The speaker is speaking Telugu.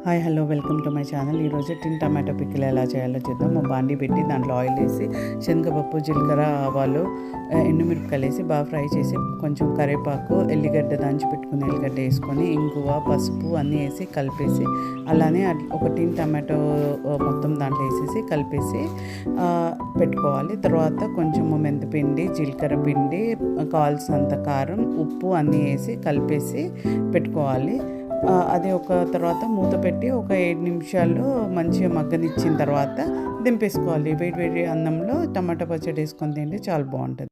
Hi hello welcome to my channel. ఈరోజు టిన్ టమాటో పికిల్ ఎలా చేయాలో చూద్దాం. బాండీ పెట్టి దాంట్లో ఆయిల్ వేసి శనగపప్పు, జీలకర్ర, ఆవాలు, ఎండుమిరపకాయలు వేసి బాగా ఫ్రై చేసి కొంచెం కరివేపాకు, ఎల్లిగడ్డ దంచి పెట్టుకుని ఎల్లిగడ్డ వేసుకొని ఇంగువ, పసుపు అన్నీ వేసి కలిపేసి అలానే ఒక టిన్ టమాటో మొత్తం దాంట్లో వేసేసి కలిపేసి పెట్టుకోవాలి. తర్వాత కొంచెము మెంతిపిండి, జీలకర్ర పిండి, కావాల్సినంత కారం, ఉప్పు అన్నీ వేసి కలిపేసి పెట్టుకోవాలి. అది ఒక తర్వాత మూత పెట్టి ఒక 7 నిమిషాలు మంచిగా మగ్గనిచ్చిన తర్వాత దింపేసుకోవాలి. వేడి వేడి అన్నంలో టమాటా పచ్చడి వేసుకొని తింటే చాలా బాగుంటుంది.